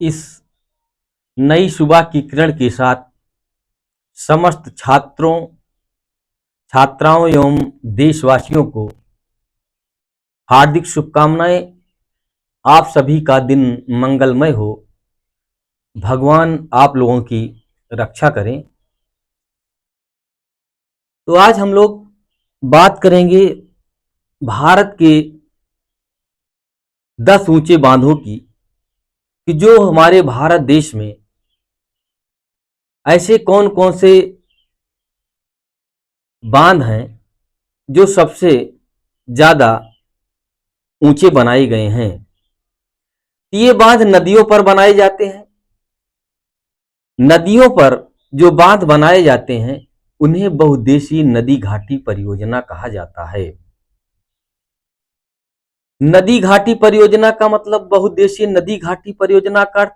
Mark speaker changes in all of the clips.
Speaker 1: इस नई सुबह की किरण के साथ समस्त छात्राओं एवं देशवासियों को हार्दिक शुभकामनाएं। आप सभी का दिन मंगलमय हो। भगवान आप लोगों की रक्षा करें। तो आज हम लोग बात करेंगे भारत के 10 ऊंचे बांधों की, कि जो हमारे भारत देश में ऐसे कौन कौन से बांध हैं जो सबसे ज्यादा ऊंचे बनाए गए हैं। ये बांध नदियों पर बनाए जाते हैं। नदियों पर जो बांध बनाए जाते हैं उन्हें बहुउद्देशीय नदी घाटी परियोजना कहा जाता है। नदी घाटी परियोजना का मतलब बहुउद्देशीय नदी घाटी परियोजना का अर्थ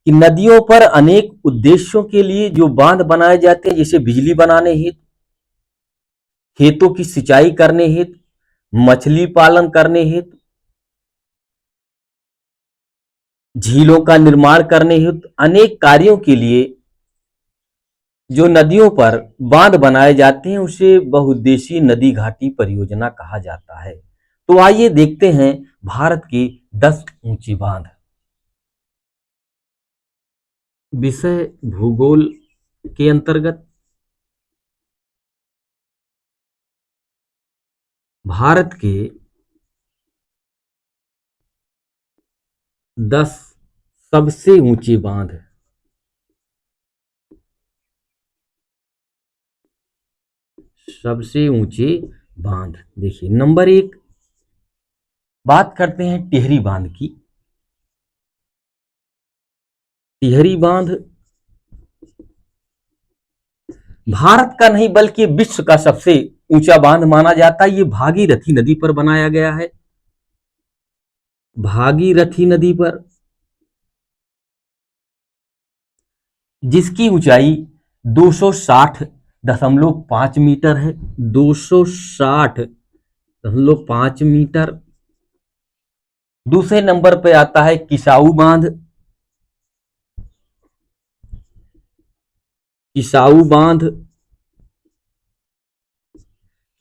Speaker 1: कि नदियों पर अनेक उद्देश्यों के लिए जो बांध बनाए जाते हैं, जैसे बिजली बनाने हेतु, खेतों की सिंचाई करने हेतु, मछली पालन करने हेतु, झीलों का निर्माण करने हेतु, अनेक कार्यों के लिए जो नदियों पर बांध बनाए जाते हैं उसे बहुउद्देशीय नदी घाटी परियोजना कहा जाता है। तो आइए देखते हैं भारत के 10 ऊंचे बांध। विषय भूगोल के अंतर्गत भारत के 10 सबसे ऊंचे बांध। सबसे ऊंचे बांध देखिए, नंबर 1 बात करते हैं टिहरी बांध की। टिहरी बांध भारत का नहीं बल्कि विश्व का सबसे ऊंचा बांध माना जाता है। ये भागीरथी नदी पर बनाया गया है। भागीरथी नदी पर, जिसकी ऊंचाई 260.5 मीटर है। 260.5 मीटर। दूसरे नंबर पर आता है किसाऊ बांध। किसाऊ बांध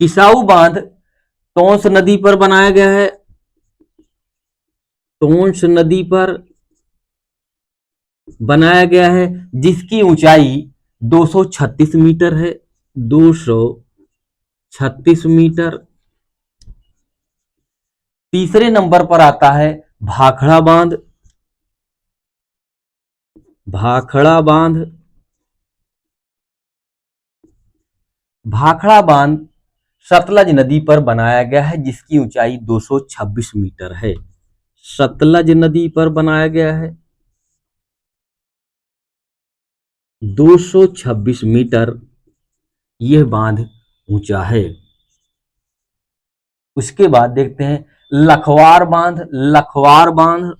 Speaker 1: किसाऊ बांध टोंस नदी पर बनाया गया है। टोंस नदी पर बनाया गया है, जिसकी ऊंचाई 236 मीटर है। 236 मीटर। तीसरे नंबर पर आता है भाखड़ा बांध। भाखड़ा बांध भाखड़ा बांध सतलज नदी पर बनाया गया है, जिसकी ऊंचाई 226 मीटर है। सतलज नदी पर बनाया गया है। 226 मीटर यह बांध ऊंचा है। उसके बाद देखते हैं लखवार बांध। लखवार बांध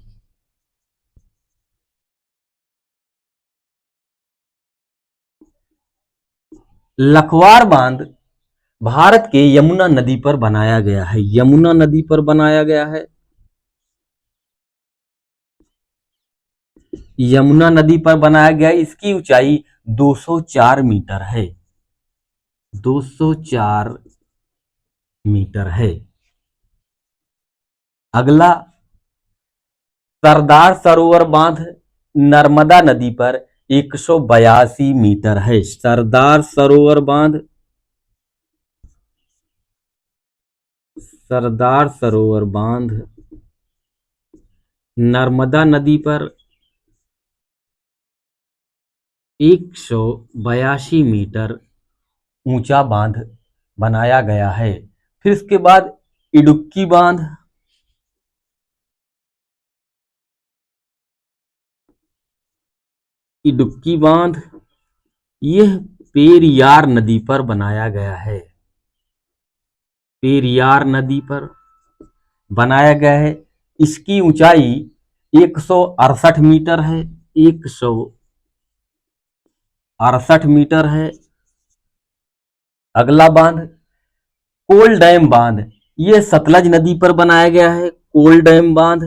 Speaker 1: लखवार बांध भारत के यमुना नदी पर बनाया गया है। यमुना नदी पर बनाया गया है। यमुना नदी पर बनाया गया है। इसकी ऊंचाई 204 मीटर है। 204 मीटर है। अगला सरदार सरोवर बांध नर्मदा नदी पर 182 मीटर है। सरदार सरोवर बांध सरदार सरोवर बांध नर्मदा नदी पर 182 मीटर ऊंचा बांध बनाया गया है। फिर इसके बाद इडुक्की बांध। इडुक्की बांध यह पेरियार नदी पर बनाया गया है। पेरियार नदी पर बनाया गया है। इसकी ऊंचाई 168 मीटर है। 168 मीटर है। अगला बांध कोल डैम बांध। यह सतलज नदी पर बनाया गया है। कोल डैम बांध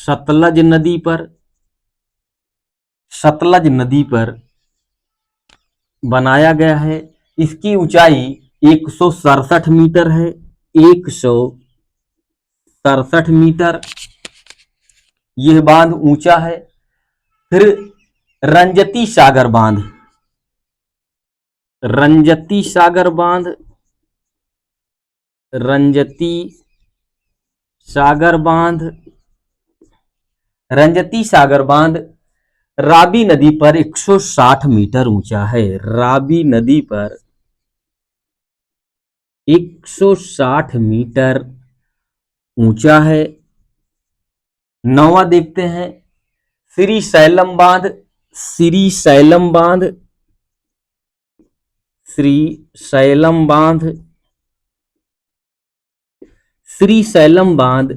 Speaker 1: सतलज नदी पर सतलज नदी पर बनाया गया है। इसकी ऊंचाई 167 मीटर है। 167 मीटर यह बांध ऊंचा है। फिर रंजती सागर बांध, रंजती सागर बांध, रंजती सागर बांध, रंजती सागर बांध रावी नदी पर 160 मीटर ऊंचा है। रावी नदी पर 160 मीटर ऊंचा है। नौवां देखते हैं श्री सैलम बांध। श्री सैलम बांध, श्री सैलम बांध, श्री सैलम बांध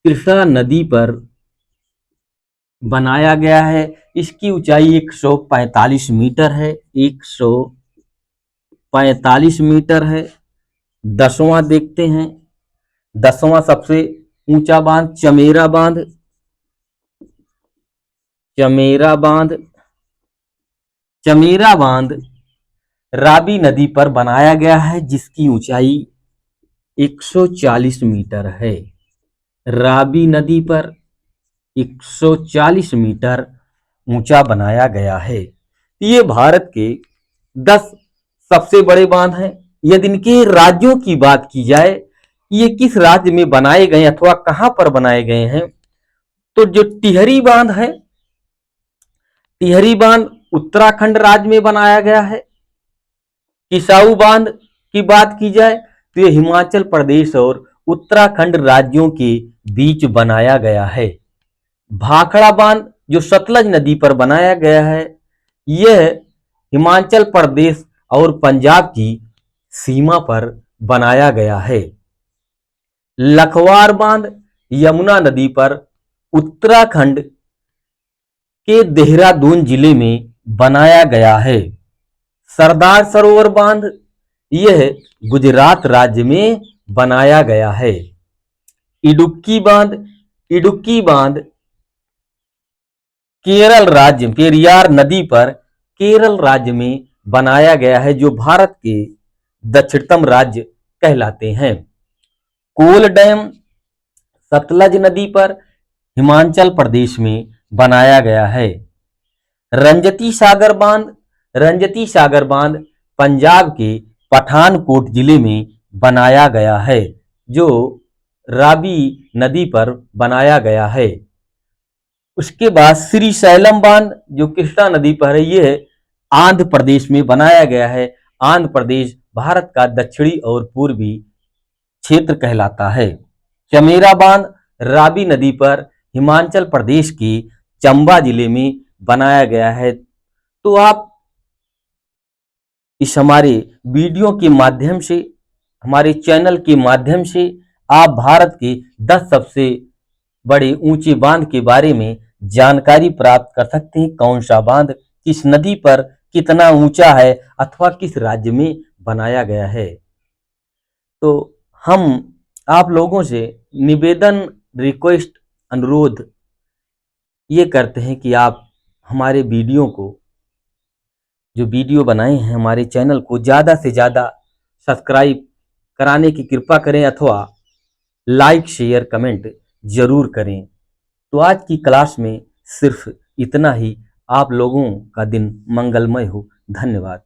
Speaker 1: कृष्णा नदी पर बनाया गया है। इसकी ऊंचाई 145 मीटर है। 145 मीटर है। 10वां देखते हैं। 10वां सबसे ऊंचा बांध चमेरा बांध। चमेरा बांध, चमेरा बांध रावी नदी पर बनाया गया है, जिसकी ऊंचाई 140 मीटर है। रावी नदी पर 140 मीटर ऊंचा बनाया गया है। ये भारत के 10 सबसे बड़े बांध हैं। यदि इनके राज्यों की बात की जाए, ये किस राज्य में बनाए गए अथवा कहां पर बनाए गए हैं, तो जो टिहरी बांध है, टिहरी बांध उत्तराखंड राज्य में बनाया गया है। किसाऊ बांध की बात की जाए तो ये हिमाचल प्रदेश और उत्तराखंड राज्यों के बीच बनाया गया है। भाखड़ा बांध जो सतलज नदी पर बनाया गया है, यह हिमाचल प्रदेश और पंजाब की सीमा पर बनाया गया है। लखवार बांध यमुना नदी पर उत्तराखंड के देहरादून जिले में बनाया गया है। सरदार सरोवर बांध यह गुजरात राज्य में बनाया गया है। इडुक्की बांध, इडुक्की बांध केरल राज्य पेरियार नदी पर केरल राज्य में बनाया गया है, जो भारत के दक्षिणतम राज्य कहलाते हैं। कोल डैम सतलज नदी पर हिमाचल प्रदेश में बनाया गया है। रंजती सागर बांध, रंजती सागर बांध पंजाब के पठानकोट जिले में बनाया गया है, जो रावी नदी पर बनाया गया है। उसके बाद श्री सैलम बांध जो कृष्णा नदी पर है, यह आंध्र प्रदेश में बनाया गया है। आंध्र प्रदेश भारत का दक्षिणी और पूर्वी क्षेत्र कहलाता है। चमेरा बांध रावी नदी पर हिमाचल प्रदेश के चंबा जिले में बनाया गया है। तो आप इस हमारे वीडियो के माध्यम से, हमारे चैनल के माध्यम से आप भारत के 10 सबसे बड़े ऊंचे बांध के बारे में जानकारी प्राप्त कर सकते हैं। कौन सा बांध किस नदी पर कितना ऊंचा है अथवा किस राज्य में बनाया गया है। तो हम आप लोगों से निवेदन, रिक्वेस्ट, अनुरोध ये करते हैं कि आप हमारे वीडियो को, जो वीडियो बनाए हैं हमारे चैनल को, ज़्यादा से ज़्यादा सब्सक्राइब कराने की कृपा करें अथवा लाइक, शेयर, कमेंट जरूर करें। तो आज की क्लास में सिर्फ इतना ही। आप लोगों का दिन मंगलमय हो। धन्यवाद।